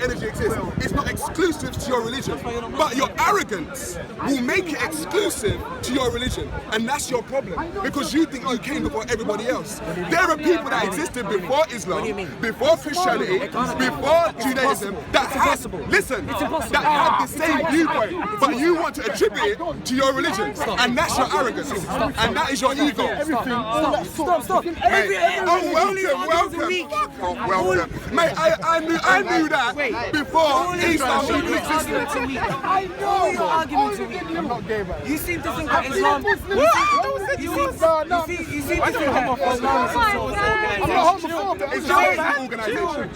Energy exists. It's not exclusive to your religion, but your arrogance will make it exclusive to your religion, and that's your problem, because you think you came before everybody else. There are people that existed before Islam, before Christianity, before Judaism, that had the same viewpoint, but you want to attribute it to your religion, and that's your arrogance, and that is your ego. Stop. Welcome. Mate, I knew that before Islam even existed. I know your arguments are weak. I'm not gay, man. You seem to think that Islam. You seem to think that Islam is an organisation.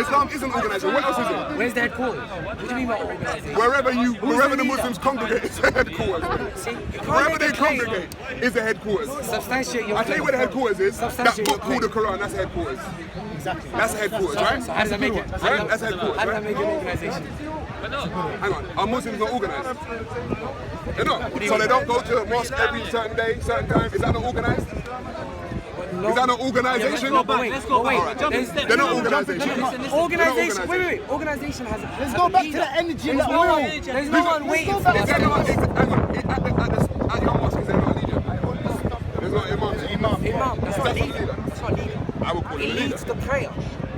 Islam is an organisation. What else is it? Where's the headquarters? What do you mean by organisation? Wherever the Muslims congregate is the headquarters. Wherever they congregate is the headquarters. Substantiate your. I'll tell you where the headquarters is. That book called the Quran. That's the headquarters. Exactly. That's the headquarters, right? So how does that make it? Right? That's the headquarters. How does that make it an organisation? Hang on. Are Muslims not organised? They're not. So they don't go to the mosque every certain day, certain time. Is that not organised? No. Is that an organisation? Let's go back. They're not organisation. Organisation. Wait. Organisation has. Let's go back to the energy and the oil. There's no one waiting for us. Hang on. At your mosque, is there not a leader? There's not an imam. Imam. That's not a leader. That's not a leader. I would call it a He leader. leads the prayer.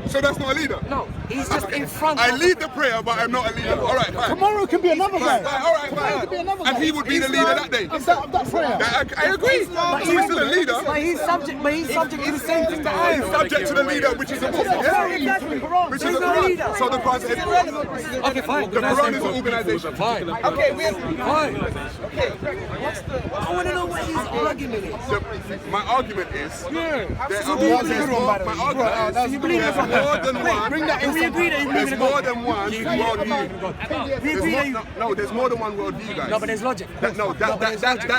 So that's not a leader? No, he's just in front. I lead the prayer, but I'm not a leader. All right, fine. Tomorrow can be another guy. Tomorrow could be another guy. And he would be the leader that day. Of that prayer. I agree. So he's still a leader. But he's subject to the same thing that I am. He's subject to the leader, which is the book. Which is the Quran. So the Quran's a headquarters. Okay, fine. The Quran is an organisation. Fine. Okay, Fine. Okay. I want to know what his argument is. My argument is, there's more than one. We agree that There's more than one worldview. We agree that No, there's more than one worldview, guys. No, but there's logic. That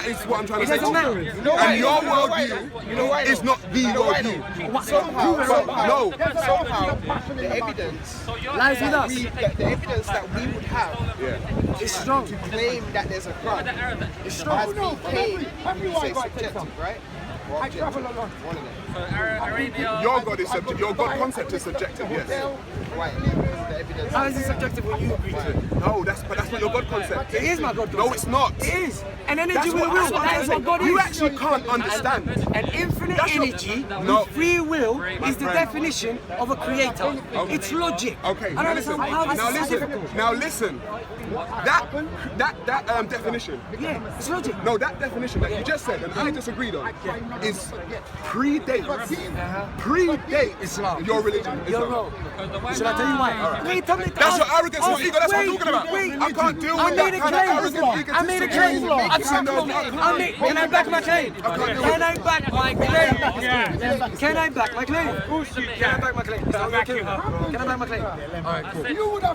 is what I'm trying to say. It doesn't matter. And your worldview is not the worldview. Somehow, the evidence lies with us. the evidence that we would have It's strong. to claim that there's a crime It's strong. has been you say subjective, right? Or objective, one of them. Your God is subjective. Your God concept is subjective, yes. Right. The evidence. How is it subjective when you agree to it? No, that's not your God concept. It is my God concept. No, it's not. It is. An energy That's with a what, will. that's what That I'm is saying. what God is. You actually can't understand. An infinite That's not- energy No. with free will is the friend. definition of a creator. It's logic. Okay, I now don't listen. understand how this Now is so listen. difficult. Now listen. That definition. Yeah, it's logic. No, that definition that you just said and I disagreed on is predates Islam. your religion. You're Islam. wrong. Should I tell you why? Wait, tell me. That's your arrogance, your ego. That's what I'm talking about. I can't deal with that kind of arrogant, I made a claim. Can I back my claim? Can I back my claim? Can I back my claim? Can I back my claim? Can I back my claim? Alright, cool.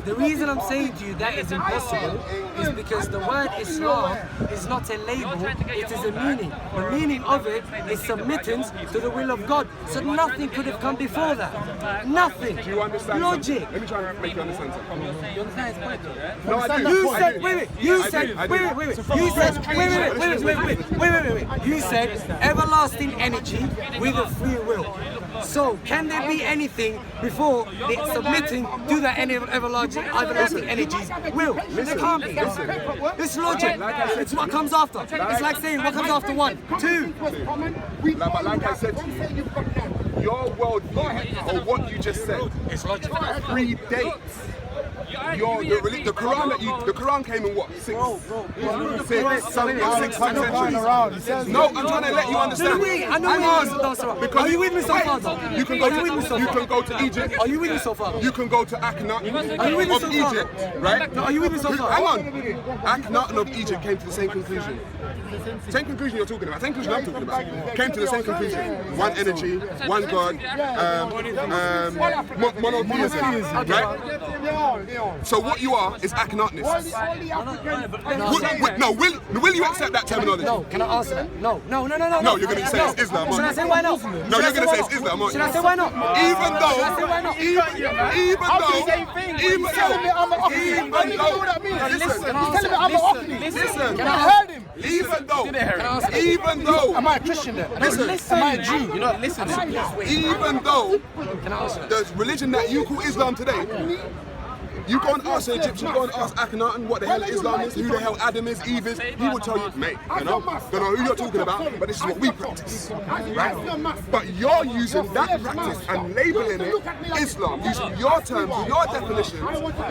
The reason I'm saying to you that is impossible is because the word Islam is not a label, it is a meaning. The meaning of it is submittance to the will of God. So nothing could have come before that. Nothing. Do you understand? Logic. Something? Let me try and make you understand something. You understand his point, though? No, I do. You I said, do. wait, you I said, do. wait. You said, wait. You said everlasting energy with a free will. So, can there be anything before the submitting to that everlasting energy's will? There can't be. It's logic. It's what comes after. It's like saying what comes after 1, 2. But like I said to you, your worldview, or what you just said, predates the Quran came in what? 6th century. No, I'm trying to let you understand. I know because are you with me so far, though? You can go to Egypt. Are you with me so far? You can go to Akhenaten Are you with me of so far? Egypt, right? No, are you with me so far? Hang on. Akhenaten of Egypt came to the same conclusion. Same conclusion you're talking about. Same conclusion I'm talking about. Came to the same conclusion. One energy, one God, monotheism, right? So what you are is Akhenatenist. Will you accept that terminology? No, can I answer that? No. No, you're going to say it's Islam, aren't Should you? I say why not? No, you're going to say it's Islam, aren't you? Should I say why not? Even though, even though, Am I a Christian then? listen, Am I a Jew? You're not listening. even though Can I answer that? the religion that you call Islam today, you go and ask an Egyptian, go and ask Akhenaten what the hell Islam is, who the hell Adam is, Eve is, he will tell you, mate, don't know who you're talking about, but this is what we practice. Right? But you're using that practice and labeling it Islam, using your terms, your definition,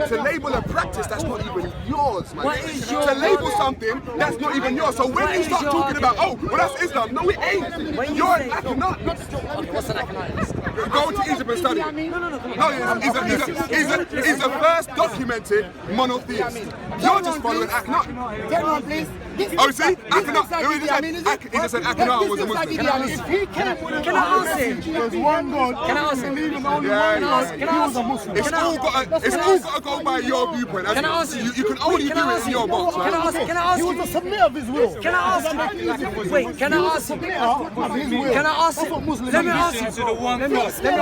to label a practice that's not even yours, man. To label something that's not even yours. So when you start talking about, oh, well that's Islam, no it ain't. You're an Akhenaten. Okay, what's an Akhenaten? Go to Egypt and study. No, he's the first documented monotheist. You're just following Akhenaten. Oh, see? Akhenaten. He just said Akhenaten was a Muslim. Can I ask him? There's one God. Can I ask him? Believe in only Yeah, one God. Can I He ask was a Muslim. It's all got to go by your viewpoint. Can I ask you? You can only do it in your box, Can I right? ask? Can I ask He was you? a submitter of his will. Can I ask you? Wait, can I ask you? Of his will. Can I ask That's you? what Muslims Let me do. ask you. Let me ask you. Can I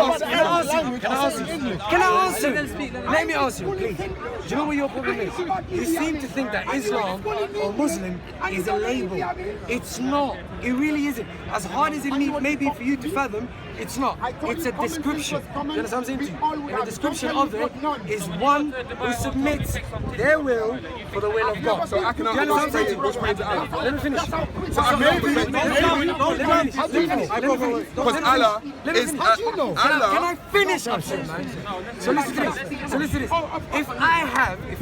ask you? Can I ask you? Can I ask you? Let me ask you, please. Do you know what your problem is? You seem to think that Islam or Muslim is a label. It's not. It really isn't. As hard as it may be for you to fathom, it's not. It's a description. You understand what I'm saying to you? And the description of it is one who submits their will for the will of God. So Akhenaten was praying to Allah. Let me finish. Because Allah is Can Allah. I finish? I'm saying, man. So listen to this. If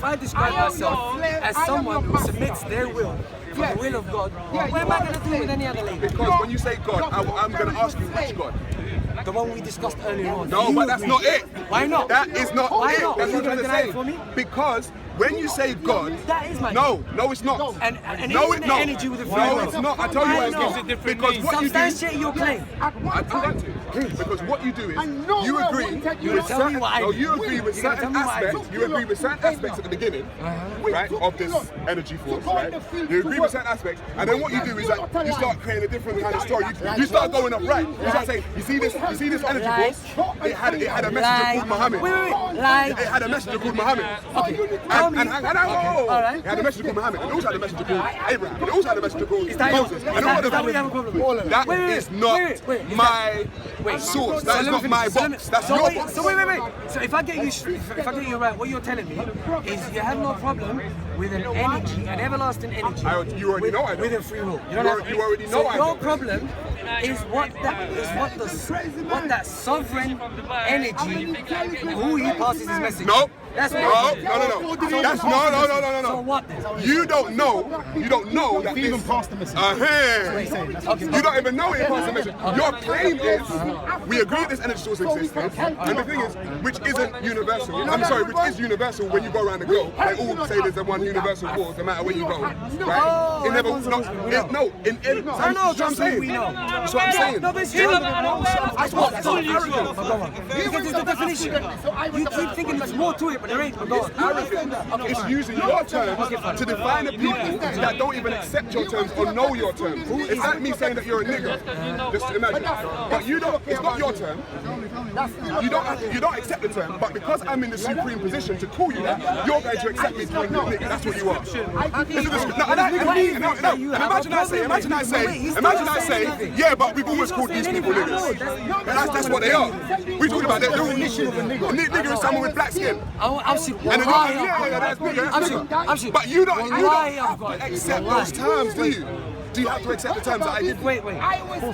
I describe myself as someone who submits their will for the will of God, what am I going to do with any other label? Because when you say God, I'm going to ask you which God. The one we discussed earlier on. No, but that's not it. Why not? That is not Why it. not? That's Are what you I'm gonna trying deny it for to me? say. Because when you say God, That is my no, it's not. And no, isn't there energy with the free No, will? it's not. I tell you Why why it's not? not. Because what you do, Substantiate your claim. I'm going to. Because what you do is you agree with tell me certain. what I No, do. you agree with You're gonna certain tell me what I do. aspects. You agree with certain aspects at the beginning, right, of this energy force, right? You agree with certain aspects, and then what you do is that you start creating a different kind of story. You start going up right. You start saying, you see this energy force? It had a messenger called Muhammad. Wait. It had a messenger called Muhammad. It had a messenger called Muhammad. It also had a messenger called Abraham. It also had a messenger called Moses. And Is that what you have a problem with? That is not my source. That is not my box. That's your box. So wait. So if I get you right, what you're telling me is you have no problem with an energy, an everlasting energy. You already know I don't. With a free will. You already know so I your don't. problem is what that sovereign energy, who he passes his message. No. That's what No. That's no. So what then? You don't know that He even passed the message. You don't even know it passed the message. Your claim is we agree this energy source exists, and the thing is, which isn't universal. I'm sorry, which is universal when you go around the globe. They all say there's a one universal force, no matter where you go, right? It never. What I'm saying. That's what I'm saying. No, but it's true. That's what. It's not arrogant. Because it's the definition. You keep thinking there's more to it, but there ain't. It's arrogant. It's using your terms to define the people that don't even accept your terms or know your terms. It's like me saying that you're a nigger. Just imagine. But you don't. It's not your term. You don't accept the term. But because I'm in the supreme position to call you that, you're going to accept me as calling you a nigger. That's what you are. Imagine I say, yeah, but we've always called these people niggers. That's what they are. We're talking about they're all nigger. Nigger is someone with black skin. I'm sure. But you don't accept those terms, do you? Do you have to accept the terms that I give? Wait.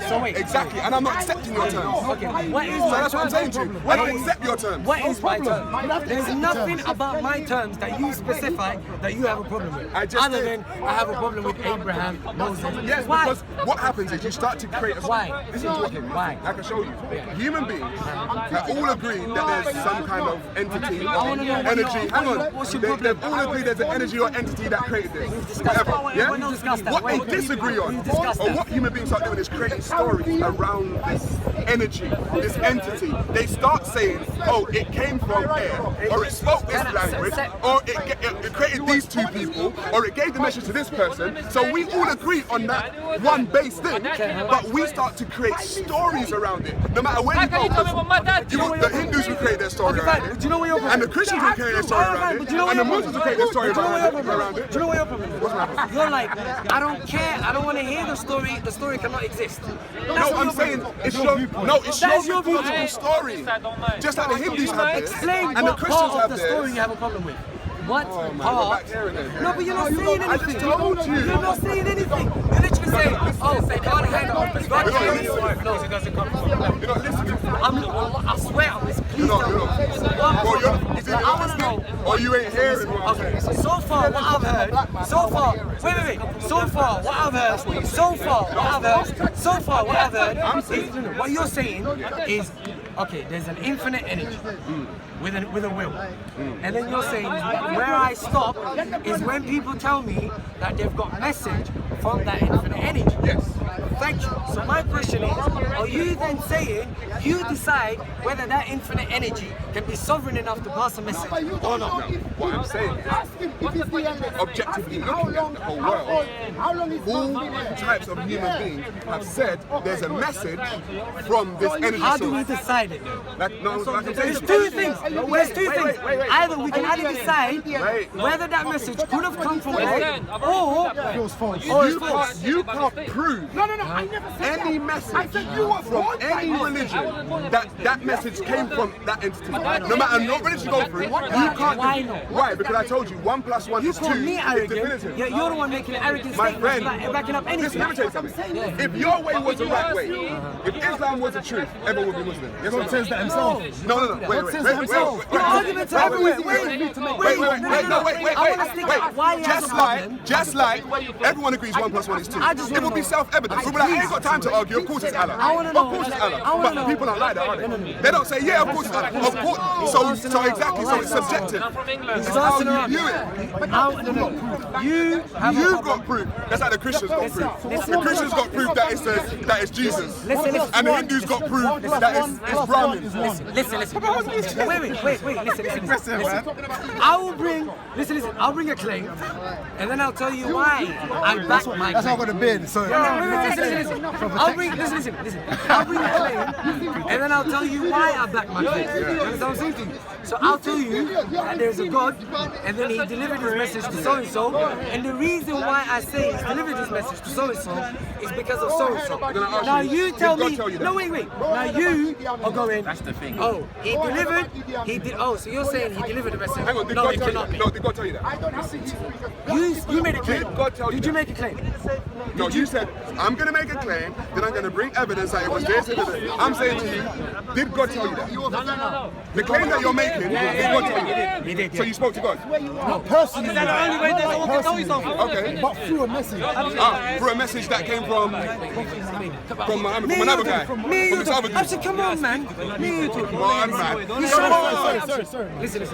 So wait. Exactly, and I'm not accepting your terms. Okay. What is So my that's what I'm saying to you. I don't accept your terms. What is my term? There's nothing about my terms that you specify that you have a problem with. Other than I have a problem with Abraham, Moses. Yes, Why? because what happens is you start to create a... Why? Listen to me. Why? I can show you. Human beings have all agreed that there's some kind of entity, wanna know energy. Hang on. what's your They've problem? all agreed there's an energy or entity that created this. discussed that. Yeah? We've discussed that. What they Wait. disagree agree on, or what human beings start doing is creating stories around this energy, this entity. They start saying, oh, it came from air, or it spoke this language, or it created these two people, or it gave the message to this person. So we all agree on that one base thing, but we start to create stories around it. No matter where you go, the Hindus will create their story around it, and the Christians will create their story around it, and the Muslims will create their story around it. Do you know what your problem is? You're like, I don't care, I don't want to hear the story cannot exist. No, I'm saying it's your mythological story. Just like the Hindus have theirs, Explain and the what Christians part of have the theirs. story you have a problem with. What Oh, man, part? we're back here again. No, but you're not saying anything. I just told you. You're not saying anything. You're literally saying, oh, they can't hang. God created it. No, it doesn't come from that. You're not listening. I swear on this. Please You're not. don't. Well, is it I not want to know. listening? Or you ain't hearing what I'm Okay, saying? so far what I've heard, so far what I've heard is, what you're saying is, okay, there's an infinite energy with a will. And then you're saying, where I stop is when people tell me that they've got message from that infinite energy. Yes. Thank you. So my question is, are you then saying you decide whether that infinite energy can be sovereign enough to pass a message or not? What I'm saying is, objectively looking at the whole world, all types of human beings have said there's a message from this energy How do we source. decide it though? Like I'm saying, There's two things. There's two things. wait. Either we can either decide whether that message could have come from us, or Feels false. You can't prove I never said any that. message I said you were from any religion that message came from that entity. No matter what religion you go through, you can't. Why not? Why? Because I told you 1 + 1 you is 2. call me It's arrogant. definitive. You're the one making arrogant My statements, friend, backing up anything. listen, let me tell you something. If your way was the right way, if Islam was the truth, everyone would be Muslim. Yes or God no? says that himself. No. God says that himself. Your arguments are everywhere. Wait. Just like everyone agrees 1 + 1 is 2. It would be self-evident. We'll be like, I ain't got time to argue. Of course it's Allah. I wanna know. Of course it's I Allah. wanna But know. people don't like that, are they? They don't say, yeah, of course it's Allah. Of course. So exactly. So it's subjective. It's how you view it. You've got proof. That's like the Christians got proof. The Christians got proof that it's Jesus. Listen. And the Hindus got proof that it's Brahmin. Listen. Wait. Listen. I'll bring a claim, and then I'll tell you why I back my claim. That's how I got a beard. So Listen. I'll bring a claim, and then I'll tell you why I back my claim. You understand what I'm saying to you? So I'll tell you that there's a God, and then he delivered his message to so-and-so, and the reason why I say he's delivered his message to so-and-so is because of so-and-so. Now you tell me, no wait. Now you are going, oh, he delivered, oh, so you're saying he delivered the message. Hang on, did No, God it tell you cannot that? be. No, did God tell you that? You made a claim. Did God tell you Did you that? make a claim? No, you said, I'm going to make a claim, then I'm going to bring evidence that it was this. I'm saying to you, did God tell you that? No. The claim that you're making, did God tell you? He did. So you spoke to God? not personally. Is that the only way that someone can tell you something? Okay. But through a message. Through a message that came from Muhammad, from another guy. From this other I dude. said, come on, man. Me and you talking. Come on, man. Sorry. Listen.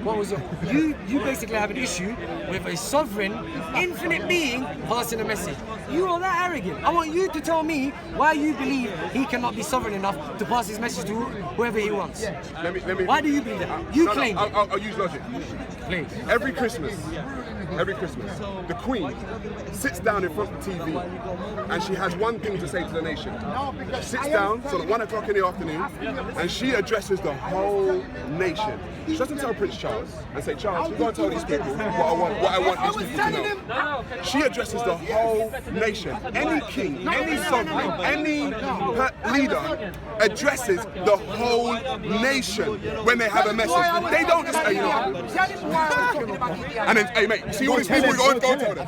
What was you basically have an issue with a sovereign, infinite being passing a message. You are that arrogant. I want you to tell me why you believe he cannot be sovereign enough to pass his message to whoever he wants. Let me. Why do you believe that? You claim it. I'll use logic. Please. Every Christmas, the Queen sits down in front of the TV and she has one thing to say to the nation. She sits down, so at 1 o'clock in the afternoon, and she addresses the whole nation. She doesn't tell Prince Charles and say, Charles, you're going to tell these people what I want these people to know. She addresses the whole nation. Any king, any sovereign, any leader addresses the whole nation when they have a message. They don't just say, you know, and then, hey mate, see all these people go tell them.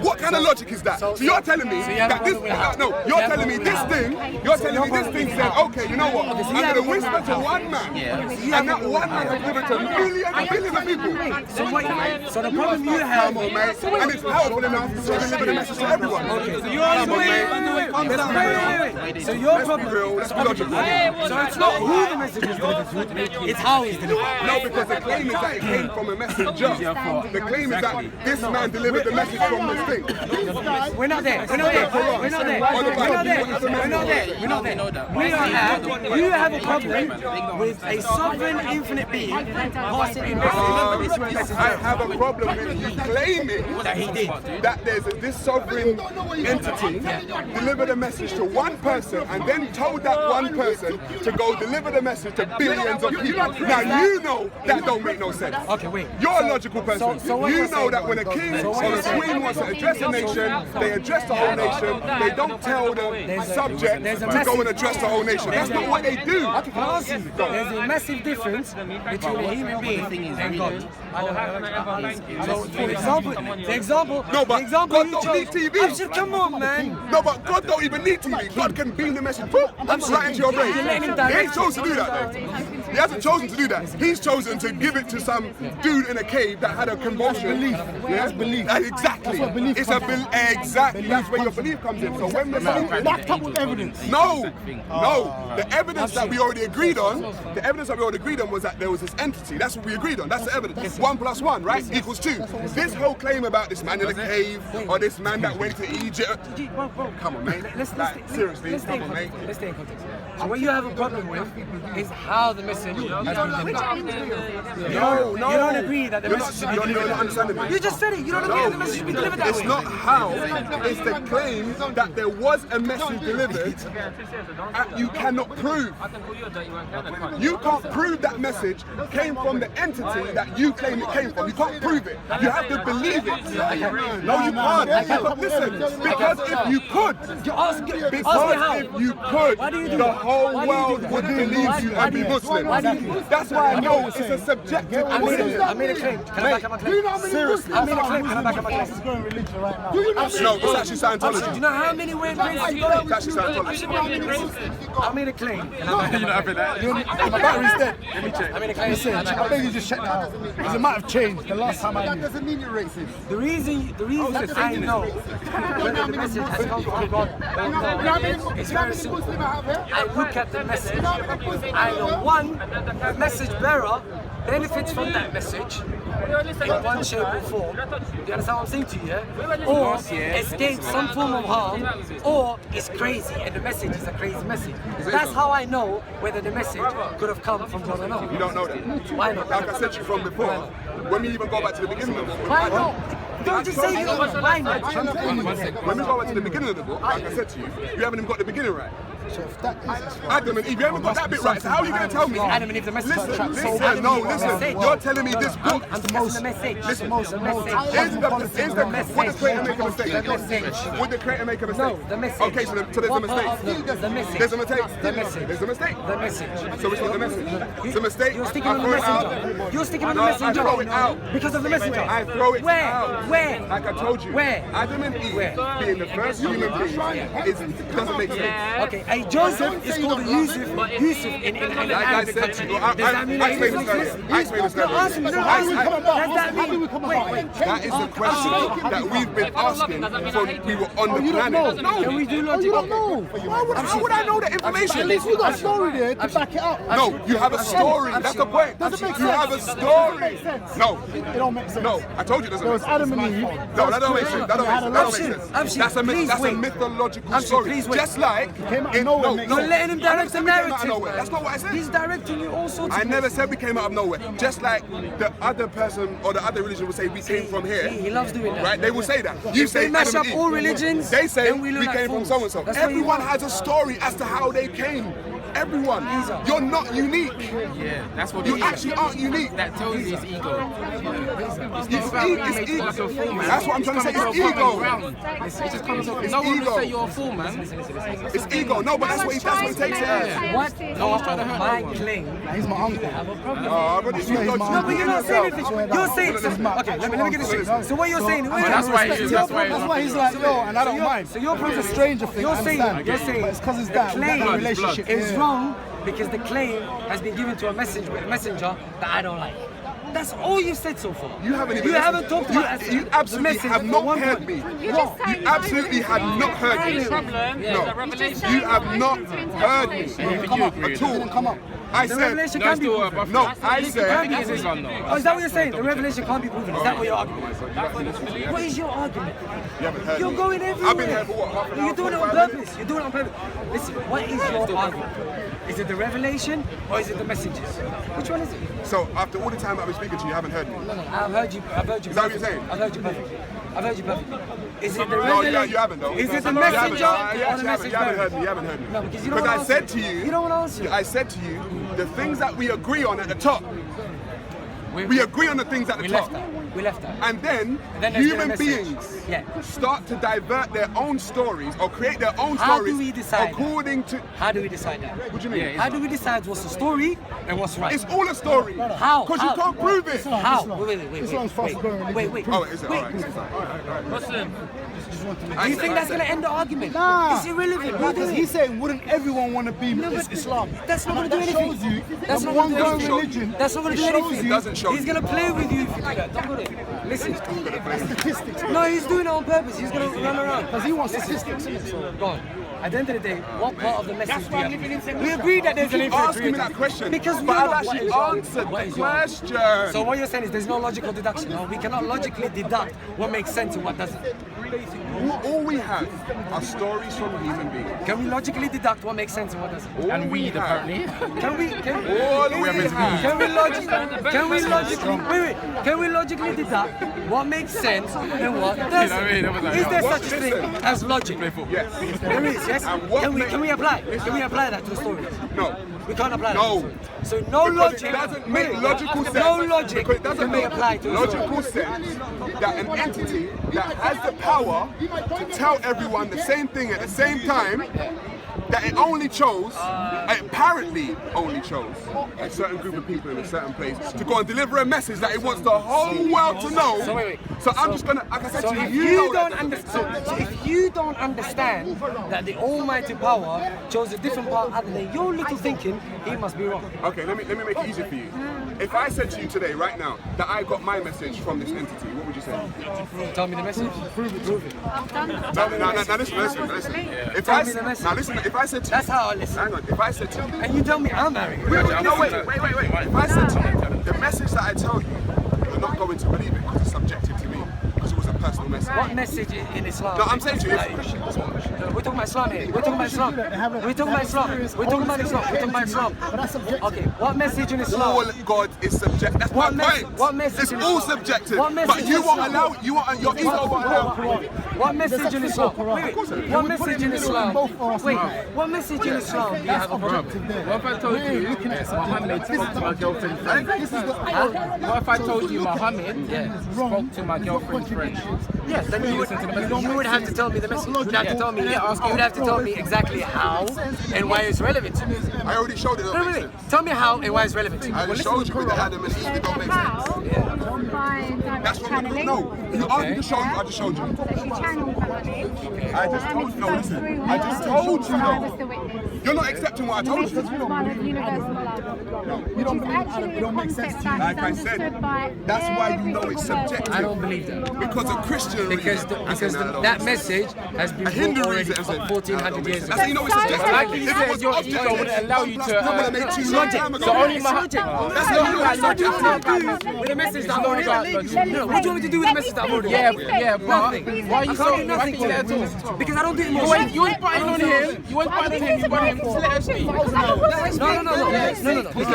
What kind of logic is that? So you're telling me that this, you're telling me this thing said, okay, you know what, I'm going to whisper to one man, and that one man has given to billions of people. So the problem you have, Come on, mate, and it's powerful enough to deliver the message to everyone. Okay, so you're on wait. So your problem, Let's be logical. so it's not who the message is delivered to, it's how it's delivered. No, because the claim is that it came from a messenger. The claim is that this man delivered the message from this thing. We're not there. We're not there. We're not there. We're not there. We're not there. We're not there. We are at. You have a problem with a sovereign, infinite being passing in message. I have a problem with you claiming That he did. that this sovereign entity delivered a message to one person and then told that one person to go deliver the message to billions of people. Now you know that don't make no sense. Okay, wait. You're a logical person. So what You you're know saying- that when a king or a queen wants to address a nation, they address the whole nation. They don't tell the subject to go and address the whole nation. That's not what they do. Okay, can I ask you? There's a massive difference between a human being and God. So, for example, the example No, but the example God you don't chose. need TV. I said, come on, man. No, but God don't even need TV. God can beam the message right into your brain. You're letting him He direct ain't chosen to do that. He hasn't chosen to do that. He's chosen to give it to some dude in a cave that had a convulsion. Belief. That's belief. Exactly. That's what belief It's a comes exactly. That's where your belief comes in. So when the Backed up with evidence. no. The evidence that we already agreed on, was that there was this entity. That's what we agreed on. That's the evidence. 1 + 1, right, equals 2. This whole claim about this man in the cave or this man that went to Egypt. Come on, mate. Seriously, come on, mate. Let's stay in context. So what you have a problem with is how the message has been delivered. No. You don't agree that the message should be You're delivered. not understanding me. You just said it. You don't agree that the message should be delivered that It's way. not how. It's the claim that there was a message delivered you cannot prove. You can't prove that message came from the entity that you claim it came from. You can't prove it. You have to believe it. No, you can't. Listen, because if you could, Ask me because how. if you could, Why do you do the that? whole Why do you do world that? would Why believe you why and do be you- Muslim. why do you- That's why I know it's a subjective I made a claim. Can I back up my claim? Seriously. I made a claim. Can I back up my claim? It's going religion right now. No, it's actually Do you Scientology. know how many weird places you got? It's actually Scientology. I made a claim. Can I back up my claim? My battery's dead. I made a claim. Listen, I beg you just check that out. Because it might have changed the last time I knew. doesn't mean you're racist. The reason I know whether the message has come from God or not is very simple. I look at the message. I know one, the message bearer benefits from that message in one shape or form. Do you understand what I'm saying to you? Yeah? Or escapes some form of harm, or is crazy and the message is a crazy message. That's how I know whether the message could have come from God or not. You don't know that. Why not? Like I said to you from before, when we even go back to the beginning of the book, Why not? Don't just say you don't. Why not? when we go back to the beginning of the book, like I said to you, you haven't even got the beginning right. So if that is Adam and Eve, you haven't got that bit right. So how are you going to tell me? Adam and Eve, the message. Listen. You're telling me this book. I'm discussing the message. Listen, The message. would the creator make a mistake? Would the creator make a mistake? No, the message. Okay, so there's a What part mistake. of the message? There's a mistake. The message. There's a mistake. The message. So it's not the message. It's a mistake. You're sticking I on the throw it out. messenger. You're sticking on the No, I messenger. throw it out. Because of the messenger. I throw it Where? out. Where? Like I told you. Where? Adam and Eve Where? being the first human being doesn't make sense. Okay, a Joseph is called a Yusuf in Like I Arabic said to country. you, Does that mean I that explained he this doesn't earlier. exist? I explained this No, ask me. earlier. No, how do we come about? does that How do we mean? come Wait, about? wait. That is the question that we've been asking from we were on the you don't planet. know? Can we do Oh, logic? you don't know. How would I know the information? At least we got a story there to back it up. No, you have a story. That's the point. Doesn't make You sense. have a Doesn't story. make sense. No, It don't make sense. no. I told you it doesn't There make was sense. Adam and Eve. No, that don't make sense. That don't make sense. That don't make sense. That's a please that's a wait. mythological story. please wait. Just like came out of nowhere, makes You're sense. letting him direct the I never said we came out of narrative. nowhere. That's not what I said. He's directing you all sorts of I never places. said we came out of nowhere. Just like the other person or the other religion will say we came from here. He loves doing that. Right? They will say that. You If say they mash Adam up and Eve. all religions, They say then we look we like came from fools. so and so. That's what you Everyone want. has a story as to how they came. Everyone. You're not unique. Yeah, that's what You actually aren't unique. that tells you his ego. It's ego. That's what I'm trying to say. It's ego. It just comes off. It's No one ego. will say you're a fool, man. It's ego. No, but that's what he takes it as. What No one's trying to hurt my no one. claim? He's my uncle. Oh, but you No, But you're not saying anything. You're saying okay. Let me get this straight. So what you're saying? That's why That's why he's like, yo, and I don't mind. So you're It's a stranger thing. You're I saying understand. But it's because it's that claim relationship. is Yeah. wrong because the claim has been given to a messenger that I don't like. That's all you've said so far. You haven't even talked you, about you absolutely the message have at not one heard point. me. You just said You absolutely have not heard me. problem No, is you have not heard me Come up. at all. I The said, revelation can be proven. no, I It said, can be proven. Oh, is that what you're saying? The revelation can't be proven. Is that what your argument is? What is your argument? you haven't heard You're me. going everywhere. I've been here for what? Half an hour, You're doing it on 45 purpose. You're doing it on purpose. Listen, what is your argument? Is it the revelation or is it the messages? Which one is it? So after all the time I've been speaking to you, you haven't heard me. No, I've heard you. I've heard you. Is that what you're saying? I've heard you perfectly. I've heard you perfectly. Is it the No, revelation? you haven't though. Is it the You haven't. messenger You or the haven't message heard me. bearer? You haven't heard me. No, because you don't Because I want said to to answer. you, You don't want to answer. I said to you, the things that we agree on at the top, we agree on the things at the We top. left that. We left that. And then there's been a human message. beings Yeah. start to divert their own stories or create their own How do stories we decide according to. How do we decide that? What do you mean? How do we decide what's the story and what's right? It's all a story. How? Because you How? can't prove it. How? Wait. Wait. Oh, is it? Alright. Muslim. Do you think that's going to end the argument? Nah. It's irrelevant. Because he's saying, wouldn't everyone want to be Islam? That's not going to do That anything. shows you That's that not going one to do going anything. religion. That's not going to do it shows anything. you- Doesn't show He's you. going to play with you if you do that. Don't go there. Listen. Statistics. No, he's doing it on purpose. He's going to run around. Because he wants statistics. Go on. At the end of the day, what part of the message do you have? We agree that there's an infinite Asking me that creator. question. Because but I've what actually is your- answered what the is your- question. So what you're saying is there's no logical deduction. No? We cannot logically deduct what makes sense and what doesn't. All we have are stories from human beings. Can we logically deduct what makes sense and what doesn't? All And weed, have- apparently. Can we All we have. Can we logically deduct what makes sense and what doesn't? Is there such a thing as logic? Yes. There is, yes? And what Can we apply? Can we apply that to the story? No. We can't apply No. that. So no Because logic. it doesn't make logical sense. No logic Because it doesn't can be make applied to the story. logical sense that an entity that has the power to tell everyone the same thing at the same time, that it only chose, apparently only chose, a certain group of people in a certain place to go and deliver a message that it wants the whole world to know. So wait. So I'm just gonna, like I said So to you, if you you know don't that. understand, so if you don't understand that the Almighty Power chose a different path other than your little thinking, he must be wrong. Okay, let me make it easy for you. If I said to you today, right now, that I got my message from this entity, what would you say? Tell me the message. Prove it. Now listen. If Tell I me the message. now listen, if I said to you, That's how I listen. hang on, if I said to you, And you tell me I'm married. wait. If I said to you, the message that I tell you, you're not going to believe it because it's subjective to me, because it was a personal message. What message in Islam? No, I'm saying to you, Like, we're talking about Islam here. We're talking about Islam. We're talking about Islam. We're talking about Islam. We're talking about Islam. But that's subjective. Okay, what message in Islam? all God is subjective. That's What my message- point. what message It's in all Islam? subjective. What message But you in won't Islam? allow, your ego won't allow. What message in Islam? Wait. What message in Islam? Wait. What message in Islam do you have a problem? What if I told you Mohammed spoke to my girlfriend's friend? What if I told you Mohammed spoke to my girlfriend's friend? Yes, then you would have to tell me the message. You would have to tell me. You would have to tell me exactly how and why it's relevant to me. I already showed it. It don't make sense. Tell me how and why it's relevant to me. I already showed you with the Adam and Eve. It don't make sense. That's what we know. You asked me to show you. I just showed you. I just told you. No, listen. I just told you. No. You're not accepting what I told you. You don't believe Adam, it don't make sense to you. Like I said, that's why you know it's subjective. I don't believe that. Because a Christian Because that message has been A Hindu brought already reason, for 1400 years That's how you know it's subjective. Like you If it said, was your objective, ego wouldn't allow you to. that would have made too long time ago. So only That's That's not not what logic. with the message that I'm already No, what do you want me to do with the message that I'm already Yeah, but Nothing. why are you I so? can't do Why nothing can't you let to her it. talk? Because I don't do it You more. ain't biting on him. You ain't biting on him. You want him to let her speak. No. Because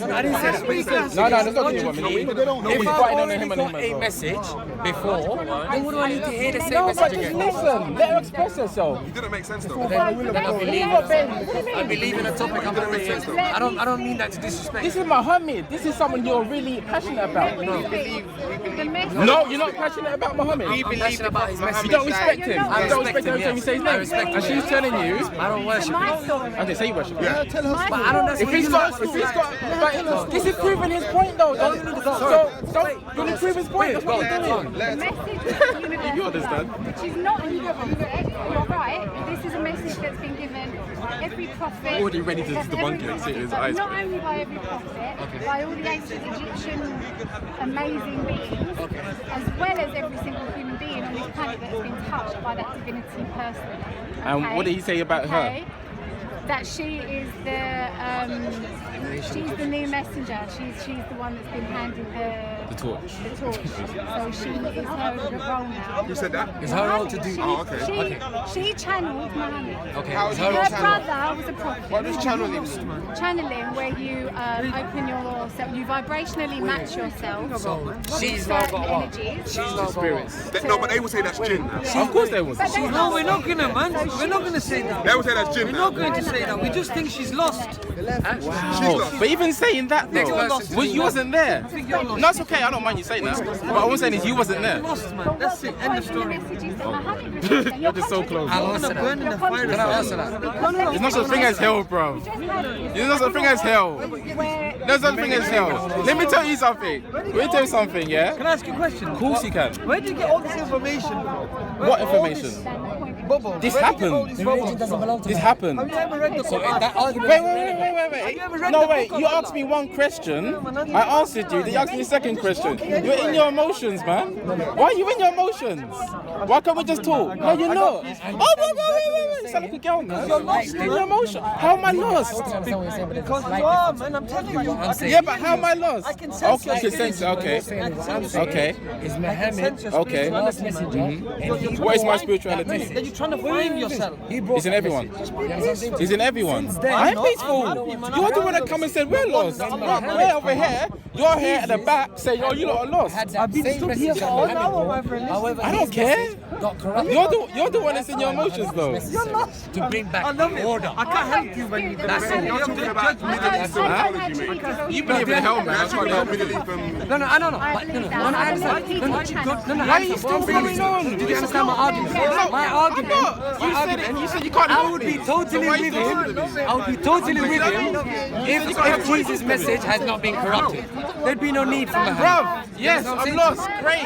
I didn't say that. But he says, No, that's not logically, what you want. if He's I've biting on already him and got him as a well. message before, then what do I need to hear the same No, message but just again? listen. Let her express herself. It didn't make sense though. I believe in a topic I'm already in. I don't mean that to disrespect. This is Mohammed. This is someone you're really passionate about. No, you're not passionate about Mohammed. I'm passionate about his message. You don't respect him. I You don't respect respect him him, every time you say his I name. respect And him. she's telling you. I don't worship him. Okay, say you worship him. Yeah. But I don't know. If he's got, but this is proving his point though. So you're proving his point. That's what you're doing. The message is universal. You understand? Which is not universal. You're right. This is a message that's been given every prophet. Already ready to debunk it, see it in his eyes. Not only by every prophet, by all the ancient Egyptian amazing beings, as well as every single human being on this planet that's been touched by that divinity personally. And what did he say about her? that she is she's the new messenger. She's the one that's been handed the torch. So she is her role now. Who said that? It's her role to do. She channeled Muhammad. Okay. Her brother was a prophet. What does channeling? Channeling, where you open yourself, you vibrationally match yourself. So she's with now certain got what? energies. She's now spirits. No, but they will say that's jinn. Of course they would. But they No, we're not gonna, man. We're not gonna say that. They will say that's jinn. We're not going to say that. We just think she's lost. Wow. But even saying that though, you wasn't there. No, it's okay. I don't mind you saying that. But what I'm saying is you wasn't there. Lost, man. That's it. End of story. You're just so close. I'll answer that. Can I answer that? There's no such thing as hell, bro. There's no such thing as hell. There's no such thing as hell. Let me tell you something. Let me tell you something, yeah? Can I ask you a question? Of course you can. Where did you get all this information from? What information? Bubble. This Where did you get all happened. this bubble? This happened. Have you ever read the Quran? Wait. No, wait. You asked me one question. I answered you. Then you asked me a second question. You're in your emotions, man. Why are you in your emotions? Why can't we just talk? No, you're not. Oh, wait. You sound like a girl, man. You're lost in your emotion. How am I lost? Because you are, man. I'm telling you. Yeah, but how am I lost? I can sense Okay, I can sense it. Okay. Is Muhammad Okay. last messenger? What is my spirituality? Then you're trying to find yourself. He's in everyone. He's in everyone. I'm peaceful. You're the one that come and said we're lost. We're over here. You're here at the back saying, oh, you lot are lost. I've been stood here for an hour, my friend. I don't care. You're the one that's in your emotions, though. You're lost. To bring back order. I can't help you when you do that. You're talking about Middle Eastern mythology, mate. You believe in hell, You're man. talking about Middle Eastern. No. I understand. Why are you still going on? Did you understand my argument? My argument. You said you can't I help would me. be totally with him. I would be totally with him if Jesus' message had not been corrupted. There'd be no need for Muhammad. Bruv, yes, I'm lost. Great.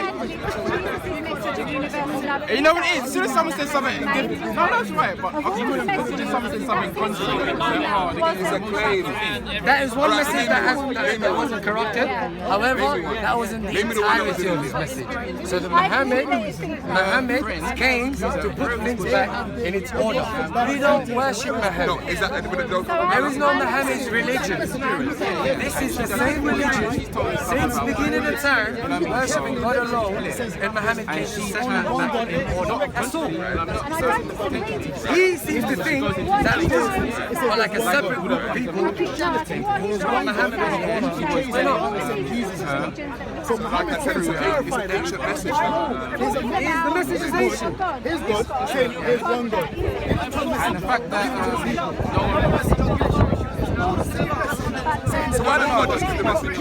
You know what it is? As soon as someone says something different, no, that's right. But as soon as someone says something contrary, It's a claim. That is one message that wasn't corrupted. However, that wasn't the entirety of his message. So the Muhammad came to put things back in its order. We don't worship Muhammad. No, is that There is no Muhammad's religion. This is the same religion since beginning of time, worshipping God alone, and Muhammad came to set that back in order. That's all. He seems to think that because are like a separate group of people who is what Muhammad was. We're not. So like I said, it's an ancient message. The message is ancient. Here's God, saying here's one God. and the fact that So why does God just give the message?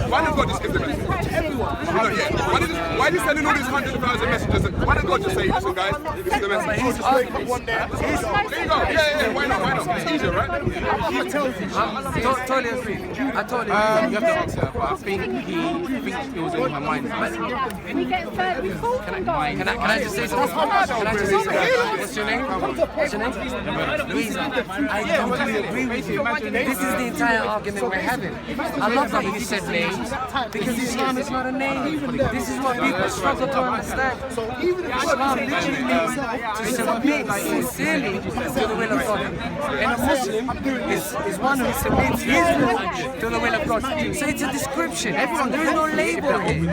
Why does God just give the message? Why is he sending all these hundreds of thousands of messages? Why does God just say, listen guys, this is the message? There you go. Yeah, why not? It's easier, right? Totally agree. I totally you have to answer, but I think he thinks it was in my mind. We get further. We fall from God. Can I just say something? Can I just say something? What's your name? Louisa. I totally agree with you. This is the entire argument we're having. I love that you said names, because Islam is not a name. This is what people struggle to understand. Islam literally means to submit sincerely to the will of God. And a Muslim is one who submits his will to the will of God. So it's a description. There is no label here.